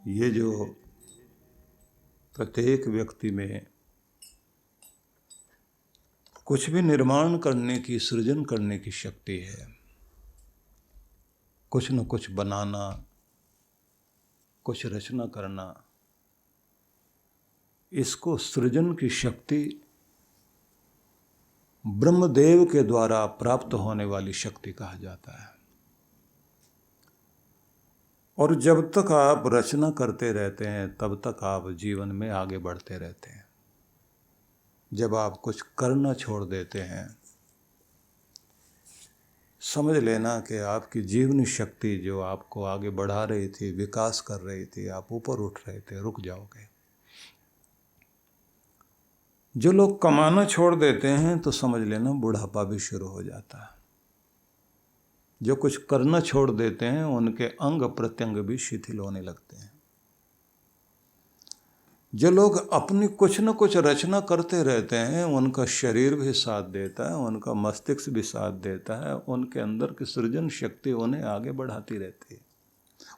ये जो प्रत्येक व्यक्ति में कुछ भी निर्माण करने की, सृजन करने की शक्ति है, कुछ न कुछ बनाना, कुछ रचना करना, इसको सृजन की शक्ति ब्रह्मदेव के द्वारा प्राप्त होने वाली शक्ति कहा जाता है। और जब तक आप रचना करते रहते हैं तब तक आप जीवन में आगे बढ़ते रहते हैं। जब आप कुछ करना छोड़ देते हैं, समझ लेना कि आपकी जीवनी शक्ति जो आपको आगे बढ़ा रही थी, विकास कर रही थी, आप ऊपर उठ रहे थे, रुक जाओगे। जो लोग कमाना छोड़ देते हैं तो समझ लेना बुढ़ापा भी शुरू हो जाता है। जो कुछ करना छोड़ देते हैं उनके अंग प्रत्यंग भी शिथिल होने लगते हैं। जो लोग अपनी कुछ न कुछ रचना करते रहते हैं उनका शरीर भी साथ देता है, उनका मस्तिष्क भी साथ देता है, उनके अंदर की सृजन शक्ति उन्हें आगे बढ़ाती रहती है।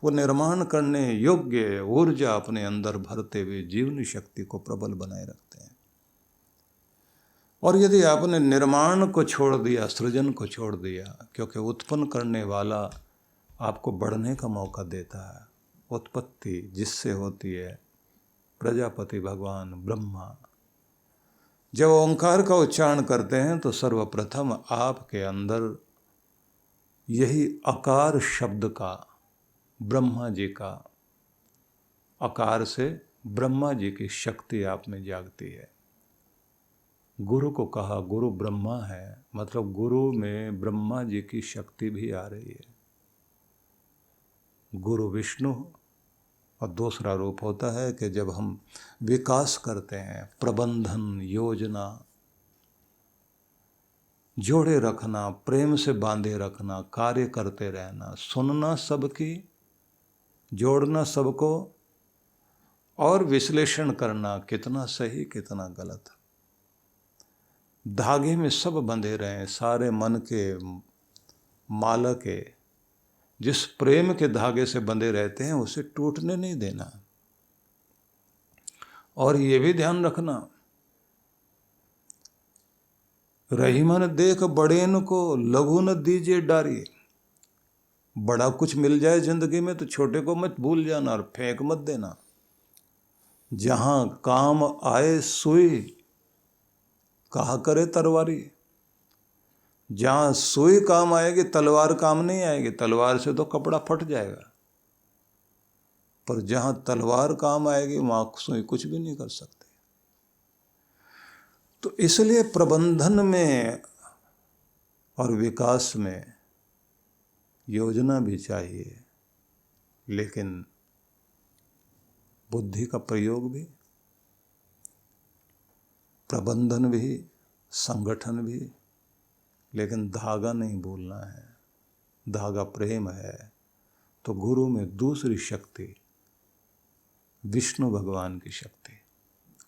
वो निर्माण करने योग्य ऊर्जा अपने अंदर भरते हुए जीवनी शक्ति को प्रबल बनाए रखते हैं। और यदि आपने निर्माण को छोड़ दिया, सृजन को छोड़ दिया, क्योंकि उत्पन्न करने वाला आपको बढ़ने का मौका देता है। उत्पत्ति जिससे होती है प्रजापति भगवान ब्रह्मा। जब ओंकार का उच्चारण करते हैं तो सर्वप्रथम आपके अंदर यही अकार शब्द का, ब्रह्मा जी का, अकार से ब्रह्मा जी की शक्ति आप में जागती है। गुरु को कहा गुरु ब्रह्मा है, मतलब गुरु में ब्रह्मा जी की शक्ति भी आ रही है। गुरु विष्णु। और दूसरा रूप होता है कि जब हम विकास करते हैं, प्रबंधन, योजना, जोड़े रखना, प्रेम से बांधे रखना, कार्य करते रहना, सुनना सबकी, जोड़ना सबको और विश्लेषण करना कितना सही कितना गलत। धागे में सब बंधे रहें, सारे मन के माला के, जिस प्रेम के धागे से बंधे रहते हैं उसे टूटने नहीं देना। और ये भी ध्यान रखना, रहीमन देख बड़ेन को लघु न दीजिए डारी। बड़ा कुछ मिल जाए जिंदगी में तो छोटे को मत भूल जाना और फेंक मत देना। जहां काम आए सुई, कहा करे तलवारी। जहां सुई काम आएगी, तलवार काम नहीं आएगी। तलवार से तो कपड़ा फट जाएगा, पर जहां तलवार काम आएगी वहां सुई कुछ भी नहीं कर सकते। तो इसलिए प्रबंधन में और विकास में योजना भी चाहिए, लेकिन बुद्धि का प्रयोग भी, प्रबंधन भी, संगठन भी, लेकिन धागा नहीं भूलना है। धागा प्रेम है। तो गुरु में दूसरी शक्ति विष्णु भगवान की शक्ति,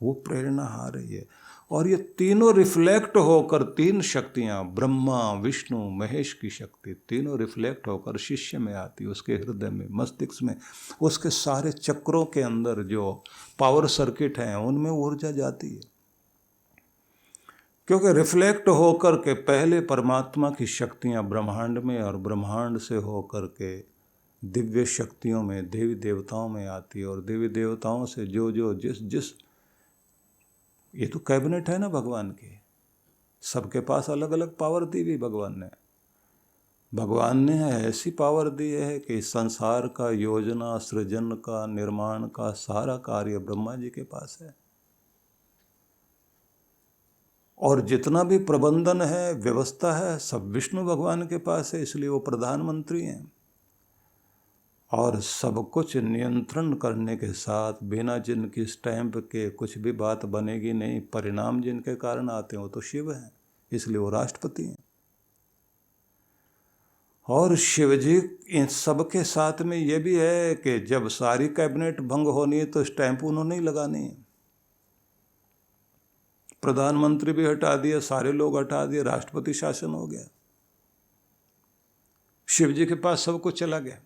वो प्रेरणा आ रही है। और ये तीनों रिफ्लेक्ट होकर, तीन शक्तियाँ, ब्रह्मा विष्णु महेश की शक्ति, तीनों रिफ्लेक्ट होकर शिष्य में आती, उसके हृदय में, मस्तिष्क में, उसके सारे चक्रों के अंदर जो पावर सर्किट हैं उनमें ऊर्जा जाती है। क्योंकि रिफ्लेक्ट होकर के पहले परमात्मा की शक्तियाँ ब्रह्मांड में, और ब्रह्मांड से होकर के दिव्य शक्तियों में, देवी देवताओं में आती है। और देवी देवताओं से जो जो जिस ये तो कैबिनेट है ना भगवान की, सबके पास अलग अलग पावर दी हुई भगवान ने। भगवान ने ऐसी पावर दी है कि संसार का योजना, सृजन का, निर्माण का सारा कार्य ब्रह्मा जी के पास है। और जितना भी प्रबंधन है, व्यवस्था है, सब विष्णु भगवान के पास है। इसलिए वो प्रधानमंत्री हैं। और सब कुछ नियंत्रण करने के साथ, बिना जिनकी स्टैंप के कुछ भी बात बनेगी नहीं। परिणाम जिनके कारण आते हैं वो तो शिव हैं, इसलिए वो राष्ट्रपति हैं। और शिव जी इन सब के साथ में ये भी है कि जब सारी कैबिनेट भंग होनी है तो स्टैंप उन्होंने ही लगानी है। प्रधानमंत्री भी हटा दिया, सारे लोग हटा दिए, राष्ट्रपति शासन हो गया। शिव जी के पास सब कुछ चला गया।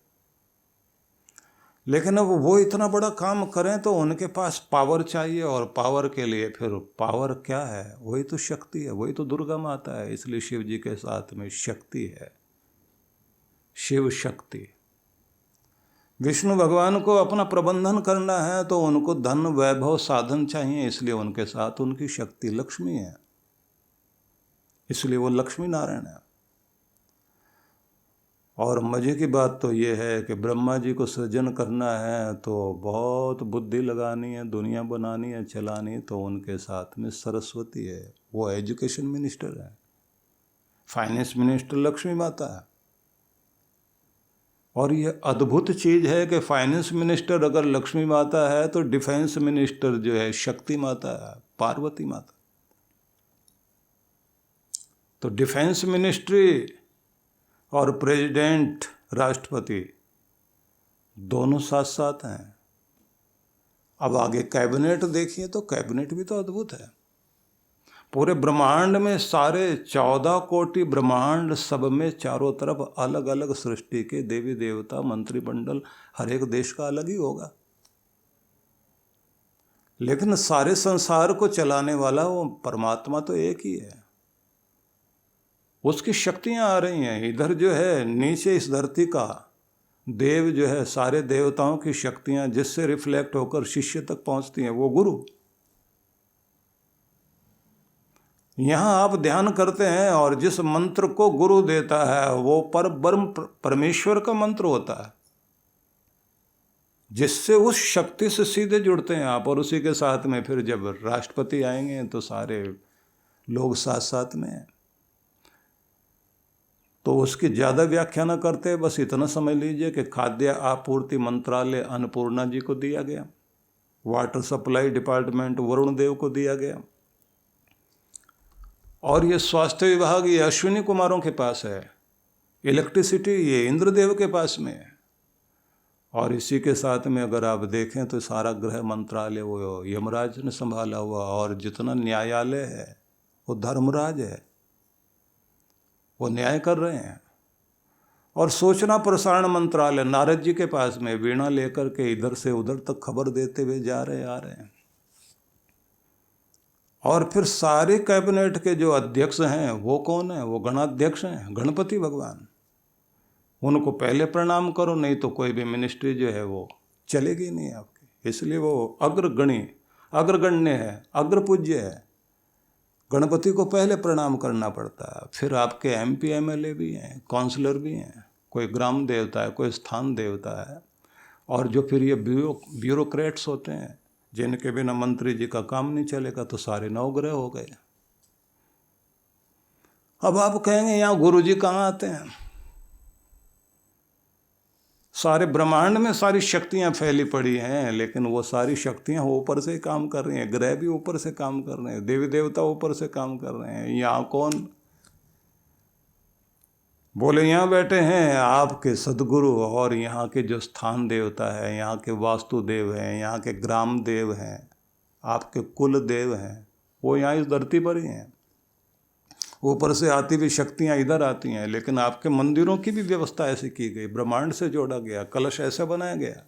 लेकिन अब वो इतना बड़ा काम करें तो उनके पास पावर चाहिए, और पावर के लिए फिर पावर क्या है? वही तो शक्ति है, वही तो दुर्गा माता है। इसलिए शिव जी के साथ में शक्ति है, शिव शक्ति। विष्णु भगवान को अपना प्रबंधन करना है तो उनको धन वैभव साधन चाहिए, इसलिए उनके साथ उनकी शक्ति लक्ष्मी है, इसलिए वो लक्ष्मी नारायण है। और मजे की बात तो ये है कि ब्रह्मा जी को सृजन करना है तो बहुत बुद्धि लगानी है, दुनिया बनानी है, चलानी है, तो उनके साथ में सरस्वती है, वो एजुकेशन मिनिस्टर है, फाइनेंस मिनिस्टर लक्ष्मी माता है। और ये अद्भुत चीज़ है कि फाइनेंस मिनिस्टर अगर लक्ष्मी माता है तो डिफेंस मिनिस्टर जो है शक्ति माता है, पार्वती माता। तो डिफेंस मिनिस्ट्री और प्रेसिडेंट राष्ट्रपति दोनों साथ साथ हैं। अब आगे कैबिनेट देखिए तो कैबिनेट भी तो अद्भुत है। पूरे ब्रह्मांड में सारे 14 कोटि ब्रह्मांड, सब में चारों तरफ अलग अलग सृष्टि के देवी देवता, मंत्रिमंडल, हर एक देश का अलग ही होगा, लेकिन सारे संसार को चलाने वाला वो परमात्मा तो एक ही है। उसकी शक्तियां आ रही हैं इधर, जो है नीचे इस धरती का देव जो है, सारे देवताओं की शक्तियां जिससे रिफ्लेक्ट होकर शिष्य तक पहुंचती हैं, वो गुरु। यहाँ आप ध्यान करते हैं और जिस मंत्र को गुरु देता है वो पर ब्रह्म परमेश्वर का मंत्र होता है, जिससे उस शक्ति से सीधे जुड़ते हैं आप। और उसी के साथ में फिर जब राष्ट्रपति आएंगे तो सारे लोग साथ साथ में हैं। तो उसकी ज़्यादा व्याख्या न करते, बस इतना समझ लीजिए कि खाद्य आपूर्ति मंत्रालय अन्नपूर्णा जी को दिया गया, वाटर सप्लाई डिपार्टमेंट वरुण देव को दिया गया, और ये स्वास्थ्य विभाग ये अश्विनी कुमारों के पास है, इलेक्ट्रिसिटी ये इंद्रदेव के पास में है। और इसी के साथ में अगर आप देखें तो सारा गृह मंत्रालय वो यमराज ने संभाला हुआ, और जितना न्यायालय है वो धर्मराज है, वो न्याय कर रहे हैं। और सूचना प्रसारण मंत्रालय नारद जी के पास में वीणा लेकर के इधर से उधर तक खबर देते हुए जा रहे आ रहे हैं। और फिर सारे कैबिनेट के जो अध्यक्ष हैं वो कौन है? वो गणाध्यक्ष हैं, गणपति भगवान। उनको पहले प्रणाम करो, नहीं तो कोई भी मिनिस्ट्री जो है वो चलेगी नहीं आपकी। इसलिए वो अग्रगण्य है, अग्रपूज्य है। गणपति को पहले प्रणाम करना पड़ता है। फिर आपके MP MLA भी हैं, काउंसलर भी हैं, कोई ग्राम देवता है, कोई स्थान देवता है, और जो फिर ये ब्यूरोक्रेट्स होते हैं जिनके बिना मंत्री जी का काम नहीं चलेगा, तो सारे नवग्रह हो गए। अब आप कहेंगे यहाँ गुरु जी कहाँ आते हैं? सारे ब्रह्मांड में सारी शक्तियाँ फैली पड़ी हैं, लेकिन वो सारी शक्तियाँ ऊपर से काम कर रही हैं, ग्रह भी ऊपर से काम कर रहे हैं, देवी देवता ऊपर से काम कर रहे हैं। यहाँ कौन? बोले यहाँ बैठे हैं आपके सदगुरु, और यहाँ के जो स्थान देवता है, यहाँ के वास्तु देव हैं, यहाँ के ग्राम देव हैं, आपके कुल देव हैं, वो यहाँ इस धरती पर ही हैं। ऊपर से आती हुई शक्तियाँ इधर आती हैं, लेकिन आपके मंदिरों की भी व्यवस्था ऐसी की गई, ब्रह्मांड से जोड़ा गया। कलश ऐसा बनाया गया,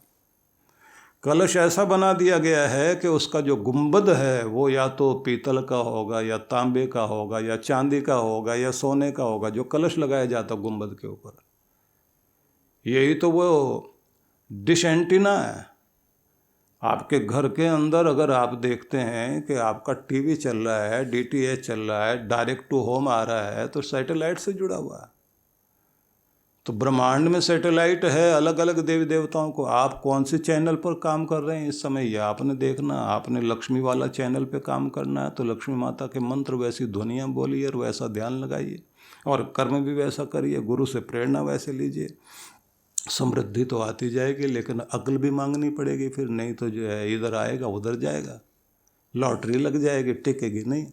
कलश ऐसा बना दिया गया है कि उसका जो गुंबद है वो या तो पीतल का होगा, या तांबे का होगा, या चांदी का होगा, या सोने का होगा, जो कलश लगाया जाता गुंबद के ऊपर। यही तो वो डिश एंटीना है। आपके घर के अंदर अगर आप देखते हैं कि आपका टीवी चल रहा है, DTH चल रहा है, डायरेक्ट टू होम आ रहा है, तो सैटेलाइट से जुड़ा हुआ है। तो ब्रह्मांड में सैटेलाइट है अलग अलग देवी देवताओं को। आप कौन से चैनल पर काम कर रहे हैं इस समय, ये आपने देखना। आपने लक्ष्मी वाला चैनल पे काम करना है तो लक्ष्मी माता के मंत्र वैसी ध्वनियाँ बोलिए और वैसा ध्यान लगाइए, और कर्म भी वैसा करिए, गुरु से प्रेरणा वैसे लीजिए। समृद्धि तो आती जाएगी, लेकिन अक्ल भी मांगनी पड़ेगी फिर, नहीं तो जो है इधर आएगा उधर जाएगा, लॉटरी लग जाएगी, टिकेगी नहीं।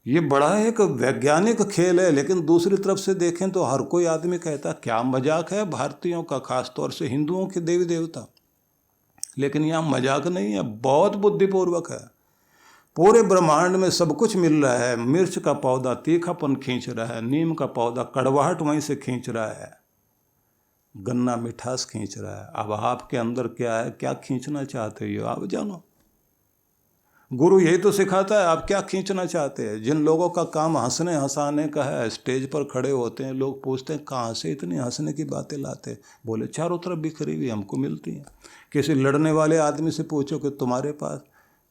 ये बड़ा एक वैज्ञानिक खेल है, लेकिन दूसरी तरफ से देखें तो हर कोई आदमी कहता क्या मजाक है भारतीयों का, खासतौर से हिंदुओं के देवी देवता। लेकिन यहाँ मजाक नहीं है, बहुत बुद्धिपूर्वक है। पूरे ब्रह्मांड में सब कुछ मिल रहा है। मिर्च का पौधा तीखापन खींच रहा है, नीम का पौधा कड़वाहट वहीं से खींच रहा है, गन्ना मिठास खींच रहा है। अब आपके अंदर क्या है, क्या खींचना चाहते हो आप जानो। गुरु यही तो सिखाता है, आप क्या खींचना चाहते हैं। जिन लोगों का काम हंसने हंसाने का है, स्टेज पर खड़े होते हैं, लोग पूछते हैं कहाँ से इतनी हंसने की बातें लाते। बोले चारों तरफ बिखरी हुई हमको मिलती हैं। किसी लड़ने वाले आदमी से पूछो कि तुम्हारे पास,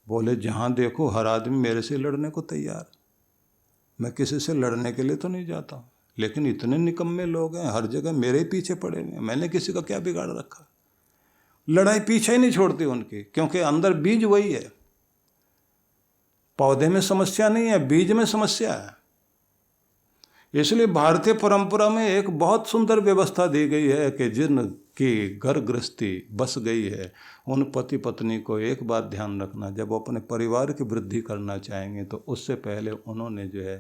बोले जहाँ देखो हर आदमी मेरे से लड़ने को तैयार। मैं किसी से लड़ने के लिए तो नहीं जाता हूँ, लेकिन इतने निकम्मे लोग हैं हर जगह मेरे ही पीछे पड़े हुए हैं। मैंने किसी का क्या बिगाड़ रखा। लड़ाई पीछे ही नहीं छोड़ती उनकी, क्योंकि अंदर बीज वही है। पौधे में समस्या नहीं है, बीज में समस्या है। इसलिए भारतीय परंपरा में एक बहुत सुंदर व्यवस्था दी गई है कि जिन की घर गृहस्थी बस गई है, उन पति पत्नी को एक बात ध्यान रखना, जब वो अपने परिवार की वृद्धि करना चाहेंगे तो उससे पहले उन्होंने जो है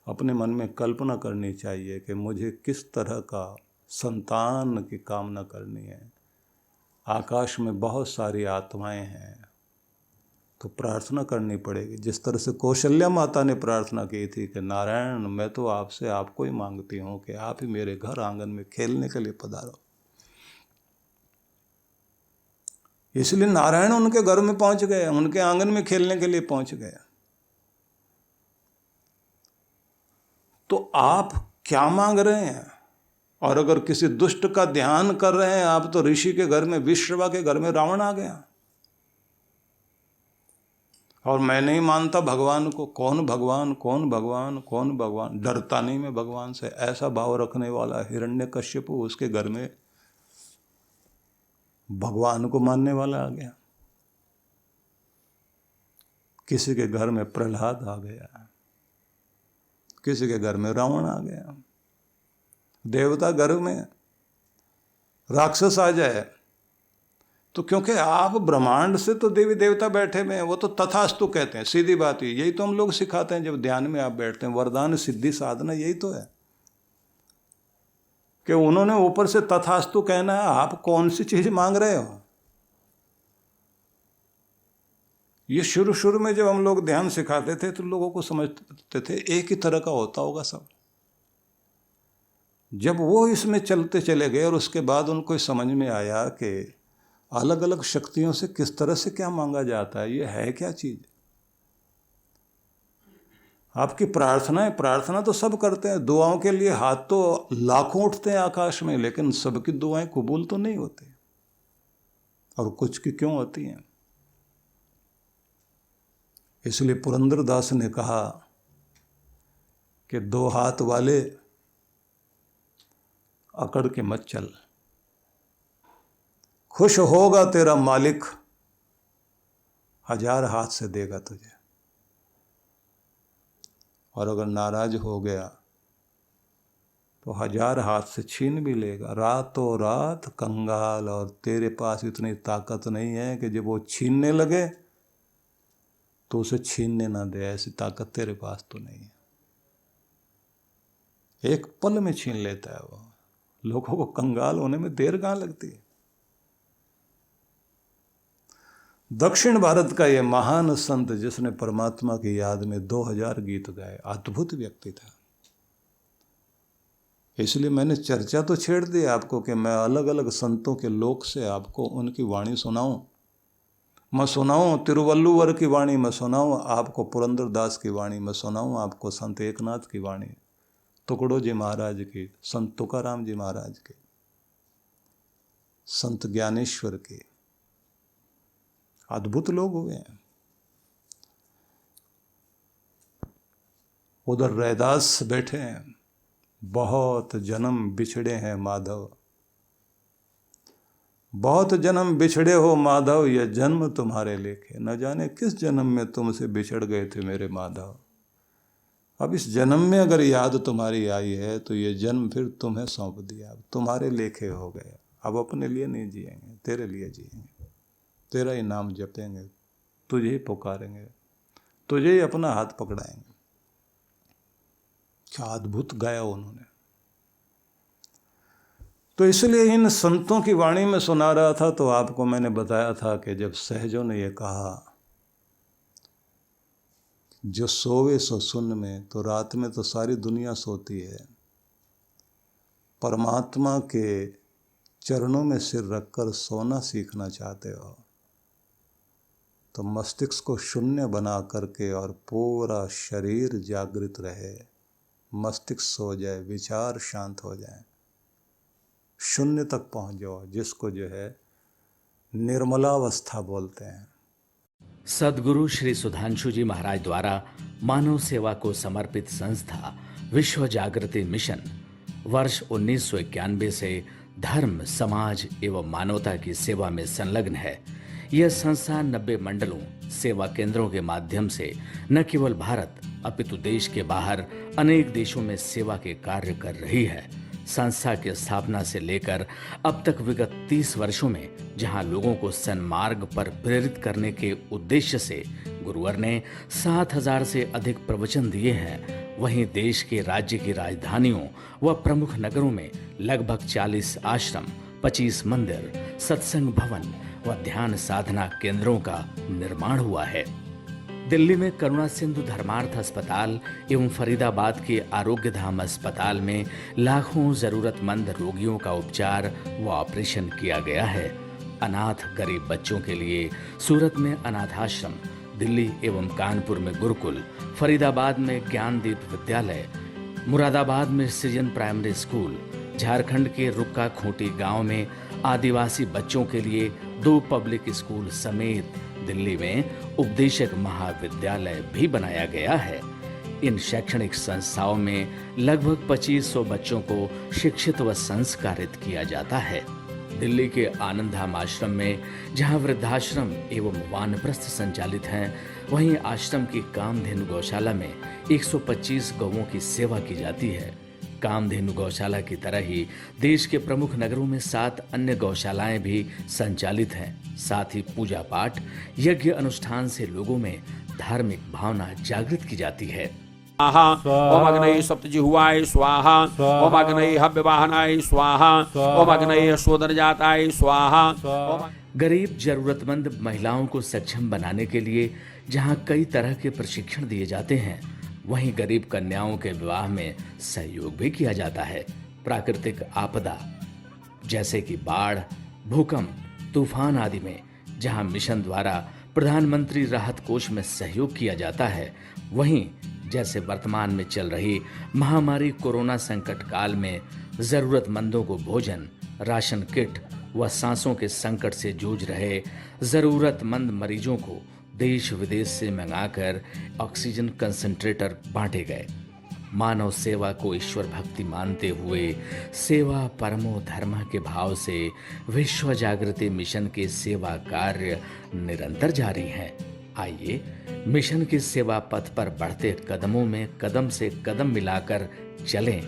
अपने मन में कल्पना करनी चाहिए कि मुझे किस तरह का संतान की कामना करनी है। आकाश में बहुत सारी आत्माएं हैं, तो प्रार्थना करनी पड़ेगी। जिस तरह से कौशल्या माता ने प्रार्थना की थी कि नारायण मैं तो आपसे आपको ही मांगती हूँ कि आप ही मेरे घर आंगन में खेलने के लिए पधारो। इसलिए नारायण उनके घर में पहुंच गए, उनके आंगन में खेलने के लिए पहुंच गए। तो आप क्या मांग रहे हैं? और अगर किसी दुष्ट का ध्यान कर रहे हैं आप, तो ऋषि के घर में, विश्रवा के घर में रावण आ गया। और मैं नहीं मानता भगवान को। कौन भगवान, कौन भगवान, कौन भगवान? डरता नहीं मैं भगवान से। ऐसा भाव रखने वाला हिरण्यकश्यपु, उसके घर में भगवान को मानने वाला आ गया। किसी के घर में प्रहलाद आ गया, किसी के घर में रावण आ गया। देवता घर में राक्षस आ जाए तो क्योंकि आप ब्रह्मांड से तो देवी देवता बैठे हुए हैं, वो तो तथास्तु कहते हैं। सीधी बात है, यही तो हम लोग सिखाते हैं जब ध्यान में आप बैठते हैं। वरदान सिद्धि साधना यही तो है कि उन्होंने ऊपर से तथास्तु कहना है। आप कौन सी चीज मांग रहे हो? ये शुरू में जब हम लोग ध्यान सिखाते थे तो लोगों को समझते थे एक ही तरह का होता होगा सब। जब वो इसमें चलते चले गए और उसके बाद उनको समझ में आया कि अलग अलग शक्तियों से किस तरह से क्या मांगा जाता है, ये है क्या चीज। आपकी प्रार्थना तो सब करते हैं, दुआओं के लिए हाथ तो लाखों उठते हैं आकाश में, लेकिन सबकी दुआएं कबूल तो नहीं होती, और कुछ की क्यों होती हैं। इसलिए पुरंदरदास ने कहा कि दो हाथ वाले अकड़ के मत चल, खुश होगा तेरा मालिक, हजार हाथ से देगा तुझे। और अगर नाराज हो गया तो हजार हाथ से छीन भी लेगा। रातों रात कंगाल, और तेरे पास इतनी ताकत नहीं है कि जब वो छीनने लगे तो उसे छीनने ना दे। ऐसी ताकत तेरे पास तो नहीं है। एक पल में छीन लेता है वो। लोगों को कंगाल होने में देर कहाँ लगती है। दक्षिण भारत का ये महान संत जिसने परमात्मा की याद में 2000 गीत गाए, अद्भुत व्यक्ति था। इसलिए मैंने चर्चा तो छेड़ दी आपको कि मैं अलग अलग संतों के लोक से आपको उनकी वाणी सुनाऊं। मैं सुनाऊं तिरुवल्लुवर की वाणी, मैं सुनाऊं आपको पुरंदरदास की वाणी, मैं सुनाऊं आपको संत एकनाथ की वाणी, टुकड़ो जी महाराज की, संत तुकाराम जी महाराज की, संत ज्ञानेश्वर की। अद्भुत लोग हुए हैं। उधर रैदास बैठे हैं, बहुत जन्म बिछड़े हैं माधव, बहुत जन्म बिछड़े हो माधव, यह जन्म तुम्हारे लेखे। न जाने किस जन्म में तुमसे बिछड़ गए थे मेरे माधव। अब इस जन्म में अगर याद तुम्हारी आई है तो ये जन्म फिर तुम्हें सौंप दिया, अब तुम्हारे लेखे हो गए। अब अपने लिए नहीं जिएंगे, तेरे लिए जिएंगे, तेरा ही नाम जपेंगे, तुझे ही पुकारेंगे, तुझे ही अपना हाथ पकड़ाएंगे। क्या अद्भुत गाया उन्होंने। तो इसलिए इन संतों की वाणी में सुना रहा था तो आपको मैंने बताया था कि जब सहजों ने ये कहा जो सोवे सो सुन में, तो रात में तो सारी दुनिया सोती है। परमात्मा के चरणों में सिर रखकर सोना सीखना चाहते हो तो मस्तिष्क को शून्य बना करके और पूरा शरीर जागृत रहे, मस्तिष्क सो जाए, विचार शांत हो जाए, शून्य तक पहुंच जाओ, जिसको जो है निर्मलावस्था बोलते हैं। सद्गुरु श्री सुधांशु जी महाराज द्वारा मानव सेवा को समर्पित संस्था विश्व जागृति मिशन वर्ष 1991 से धर्म, समाज एवं मानवता की सेवा में संलग्न है। यह संस्था 90 मंडलों, सेवा केंद्रों के माध्यम से न केवल भारत अपितु देश के बाहर अनेक देशों में सेवा के कार्य कर रही है। संस्था की स्थापना से लेकर अब तक विगत 30 वर्षों में जहां लोगों को सन्मार्ग पर प्रेरित करने के उद्देश्य से गुरुवर ने 7000 से अधिक प्रवचन दिए हैं, वहीं देश के राज्य की राजधानियों व प्रमुख नगरों में लगभग 40 आश्रम, 25 मंदिर, सत्संग भवन व ध्यान साधना केंद्रों का निर्माण हुआ है। दिल्ली में करुणा सिंधु धर्मार्थ अस्पताल एवं फरीदाबाद के आरोग्य धाम अस्पताल में लाखों जरूरतमंद रोगियों का उपचार व ऑपरेशन किया गया है। अनाथ गरीब बच्चों के लिए सूरत में अनाथाश्रम, दिल्ली एवं कानपुर में गुरुकुल, फरीदाबाद में ज्ञानदीप विद्यालय, मुरादाबाद में सृजन प्राइमरी स्कूल, झारखंड के रुक्का खूंटी गांव में आदिवासी बच्चों के लिए 2 पब्लिक स्कूल समेत दिल्ली में उपदेशक महाविद्यालय भी बनाया गया है। इन शैक्षणिक संस्थाओं में लगभग 2500 बच्चों को शिक्षित व संस्कारित किया जाता है। दिल्ली के आनंदधाम आश्रम में जहां वृद्धाश्रम एवं वानप्रस्थ संचालित हैं, वहीं आश्रम की कामधेनु गौशाला में 125 गौओं की सेवा की जाती है। कामधेनु गौशाला की तरह ही देश के प्रमुख नगरों में 7 अन्य गौशालाएं भी संचालित हैं। साथ ही पूजा पाठ, यज्ञ अनुष्ठान से लोगों में धार्मिक भावना जागृत की जाती है। ओम अग्नये सप्तजिह्वाय स्वाहा, ओम अग्नये हव्यवाहनाय स्वाहा, ओम अग्नये शोधनजाताय स्वाहा। गरीब जरूरतमंद महिलाओं को सक्षम बनाने के लिए जहां कई तरह के प्रशिक्षण दिए जाते हैं, वहीं गरीब कन्याओं के विवाह में सहयोग भी किया जाता है। प्राकृतिक आपदा जैसे कि बाढ़, भूकंप, तूफान आदि में जहां मिशन द्वारा प्रधानमंत्री राहत कोष में सहयोग किया जाता है, वहीं जैसे वर्तमान में चल रही महामारी कोरोना संकट काल में जरूरतमंदों को भोजन, राशन किट व सांसों के संकट से जूझ रहे जरूरतमंद मरीजों को देश विदेश से मंगाकर ऑक्सीजन कंसंट्रेटर बांटे गए। मानव सेवा को ईश्वर भक्ति मानते हुए सेवा परमो धर्म के भाव से विश्व जागृति मिशन के सेवा कार्य निरंतर जारी हैं। आइए मिशन की सेवा पथ पर बढ़ते कदमों में कदम से कदम मिलाकर चलें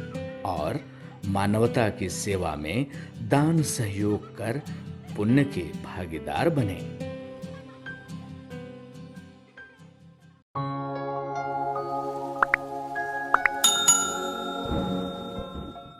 और मानवता की सेवा में दान सहयोग कर पुण्य के भागीदार बनें।